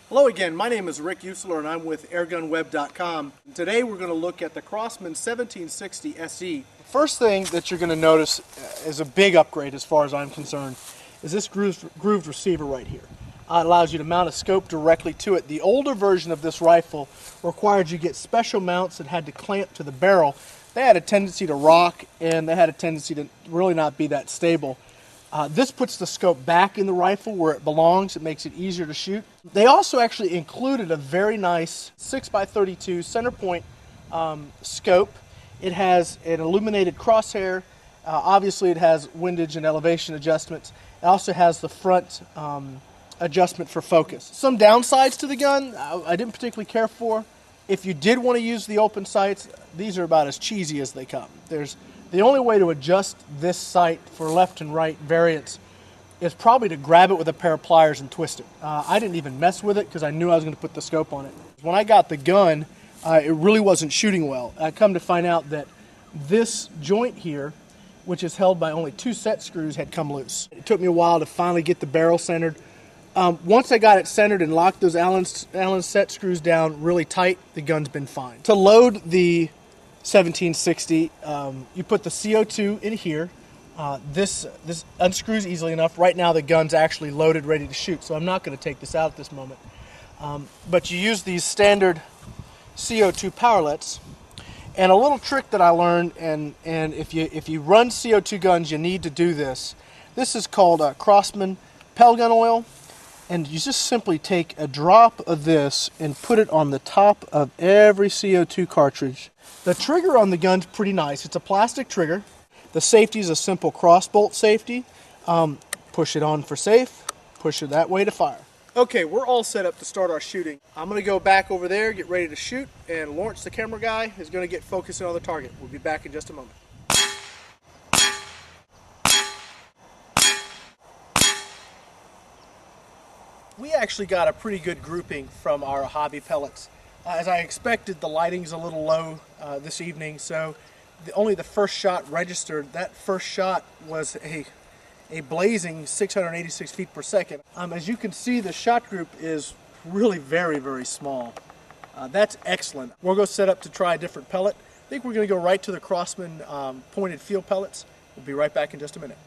Hello again, my name is Rick Eutsler and I'm with AirgunWeb.com. Today we're going to look at the Crosman 1760 SE. First thing that you're going to notice is a big upgrade as far as I'm concerned is this grooved receiver right here. It allows you to mount a scope directly to it. The older version of this rifle required you get special mounts that had to clamp to the barrel. They had a tendency to rock and they had a tendency to really not be that stable. This puts the scope back in the rifle where it belongs. It makes it easier to shoot. They also actually included a very nice 6x32 center point scope. It has an illuminated crosshair. Obviously it has windage and elevation adjustments. It also has the front adjustment for focus. Some downsides to the gun I didn't particularly care for. If you did want to use the open sights, these are about as cheesy as they come. The only way to adjust this sight for left and right variance is probably to grab it with a pair of pliers and twist it. I didn't even mess with it because I knew I was going to put the scope on it. When I got the gun, it really wasn't shooting well. I come to find out that this joint here, which is held by only 2 set screws, had come loose. It took me a while to finally get the barrel centered. Once I got it centered and locked those Allen set screws down really tight, the gun's been fine. To load the 1760, you put the CO2 in here. This unscrews easily enough. Right now the gun's actually loaded, ready to shoot, so I'm not going to take this out at this moment. But you use these standard CO2 powerlets. And a little trick that I learned, and if you run CO2 guns, you need to do this. This is called Crosman Pellet gun oil. And you just simply take a drop of this and put it on the top of every CO2 cartridge. The trigger on the gun's pretty nice. It's a plastic trigger. The safety is a simple cross bolt safety. Push it on for safe, push it that way to fire. Okay, we're all set up to start our shooting. I'm going to go back over there, get ready to shoot, and Lawrence, the camera guy, is going to get focusing on the target. We'll be back in just a moment. We actually got a pretty good grouping from our hobby pellets. As I expected, the lighting's a little low this evening, so only the first shot registered. That first shot was a blazing 686 feet per second. As you can see, the shot group is really very, very small. That's excellent. We'll go set up to try a different pellet. I think we're going to go right to the Crosman pointed field pellets. We'll be right back in just a minute.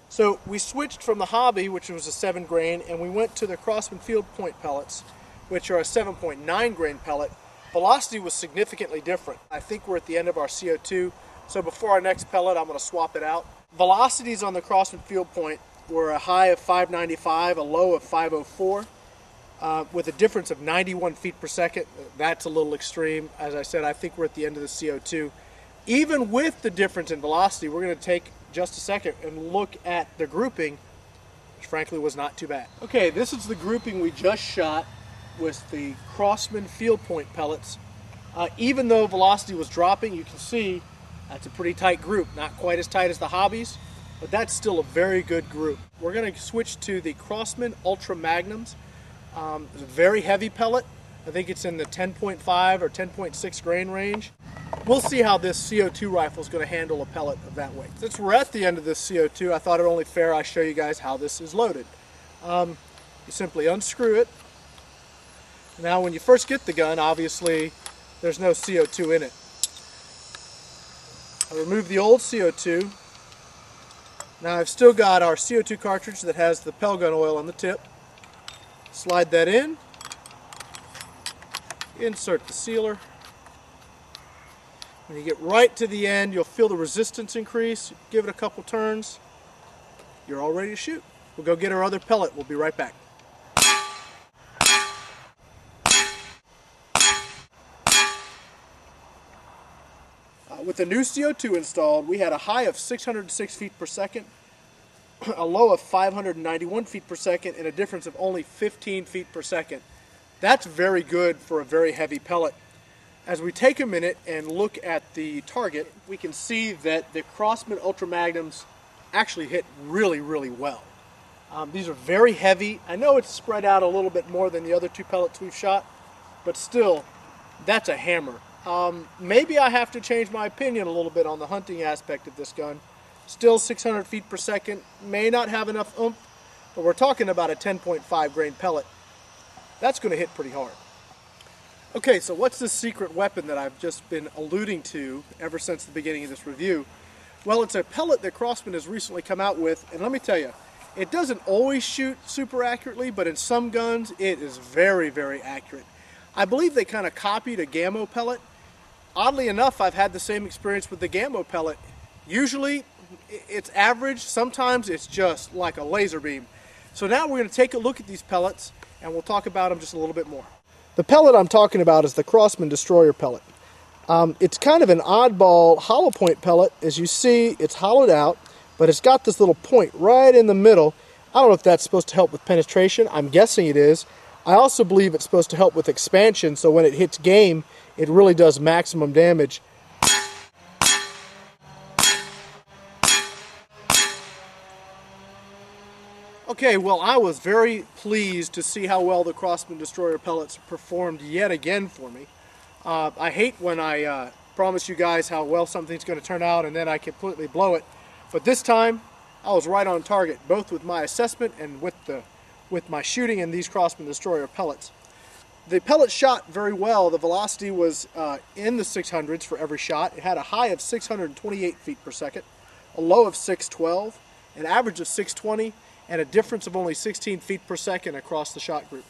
So we switched from the hobby, which was a 7 grain, and we went to the Crosman field point pellets, which are a 7.9 grain pellet. Velocity was significantly different. I think we're at the end of our CO2, so before our next pellet, I'm going to swap it out. Velocities on the Crosman field point were a high of 595, a low of 504, with a difference of 91 feet per second. That's a little extreme. As I said, I think we're at the end of the CO2. Even with the difference in velocity, we're going to take just a second and look at the grouping, which frankly was not too bad. Okay, this is the grouping we just shot with the Crosman field point pellets. Even though velocity was dropping, you can see that's a pretty tight group. Not quite as tight as the hobbies, but that's still a very good group. We're going to switch to the Crosman Ultra Magnums. It's a very heavy pellet. I think it's in the 10.5 or 10.6 grain range. We'll see how this CO2 rifle is going to handle a pellet of that weight. Since we're at the end of this CO2, I thought it only fair I show you guys how this is loaded. You simply unscrew it. Now when you first get the gun, obviously there's no CO2 in it. I remove the old CO2. Now I've still got our CO2 cartridge that has the pellet gun oil on the tip. Slide that in. Insert the sealer. When you get right to the end, you'll feel the resistance increase. Give it a couple turns. You're all ready to shoot. We'll go get our other pellet. We'll be right back. With the new CO2 installed, we had a high of 606 feet per second, a low of 591 feet per second, and a difference of only 15 feet per second. That's very good for a very heavy pellet. As we take a minute and look at the target, we can see that the Crosman Ultra Magnums actually hit really, really well. These are very heavy. I know it's spread out a little bit more than the other 2 pellets we've shot, but still, that's a hammer. Maybe I have to change my opinion a little bit on the hunting aspect of this gun. Still 600 feet per second, may not have enough oomph, but we're talking about a 10.5 grain pellet. That's going to hit pretty hard. Okay, so what's this secret weapon that I've just been alluding to ever since the beginning of this review? Well, it's a pellet that Crosman has recently come out with, and let me tell you, it doesn't always shoot super accurately, but in some guns it is very, very accurate. I believe they kind of copied a Gammo pellet. Oddly enough, I've had the same experience with the Gammo pellet. Usually it's average, sometimes it's just like a laser beam. So now we're going to take a look at these pellets and we'll talk about them just a little bit more. The pellet I'm talking about is the Crosman Destroyer pellet. It's kind of an oddball hollow point pellet. As you see, it's hollowed out, but it's got this little point right in the middle. I don't know if that's supposed to help with penetration. I'm guessing it is. I also believe it's supposed to help with expansion, so when it hits game, it really does maximum damage. Okay, well, I was very pleased to see how well the Crosman Destroyer pellets performed yet again for me. I hate when I promise you guys how well something's going to turn out and then I completely blow it. But this time, I was right on target, both with my assessment and with my shooting in these Crosman Destroyer pellets. The pellet shot very well. The velocity was in the 600s for every shot. It had a high of 628 feet per second, a low of 612, an average of 620, and a difference of only 16 feet per second across the shot group.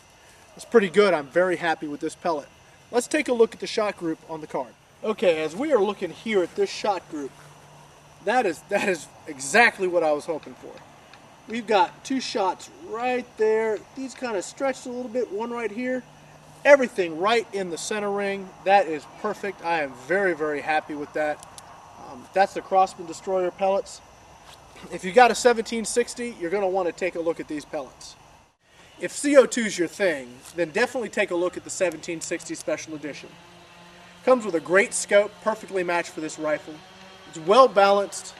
That's pretty good. I'm very happy with this pellet. Let's take a look at the shot group on the card. Okay, as we are looking here at this shot group, that is exactly what I was hoping for. We've got two shots right there. These kind of stretched a little bit, one right here. Everything right in the center ring. That is perfect. I am very, very happy with that. That's the Crosman Destroyer pellets. If you got a 1760, you're going to want to take a look at these pellets. If CO2 is your thing, then definitely take a look at the 1760 Special Edition. Comes with a great scope, perfectly matched for this rifle. It's well balanced.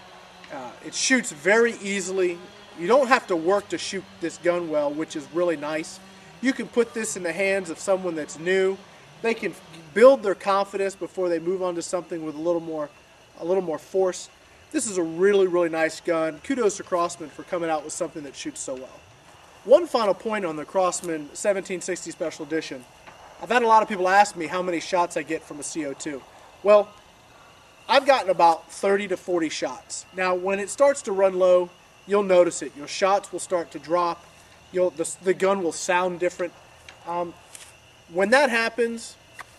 It shoots very easily. You don't have to work to shoot this gun well, which is really nice. You can put this in the hands of someone that's new. They can build their confidence before they move on to something with a little more force. This is a really, really nice gun. Kudos to Crosman for coming out with something that shoots so well. One final point on the Crosman 1760 Special Edition. I've had a lot of people ask me how many shots I get from a CO2. Well, I've gotten about 30 to 40 shots. Now, when it starts to run low, you'll notice it. Your shots will start to drop. The gun will sound different. When that happens,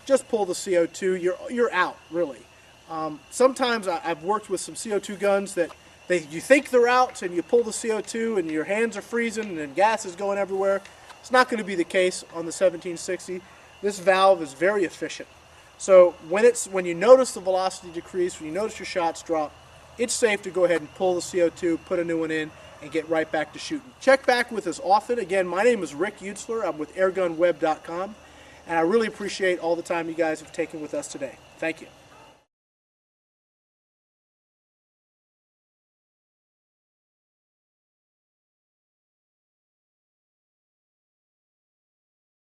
just pull the CO2. You're out, really. Sometimes I've worked with some CO2 guns that you think they're out and you pull the CO2 and your hands are freezing and then gas is going everywhere. It's not going to be the case on the 1760. This valve is very efficient. So when you notice the velocity decrease, when you notice your shots drop, it's safe to go ahead and pull the CO2, put a new one in, and get right back to shooting. Check back with us often. Again, my name is Rick Eutsler. I'm with AirgunWeb.com, and I really appreciate all the time you guys have taken with us today. Thank you.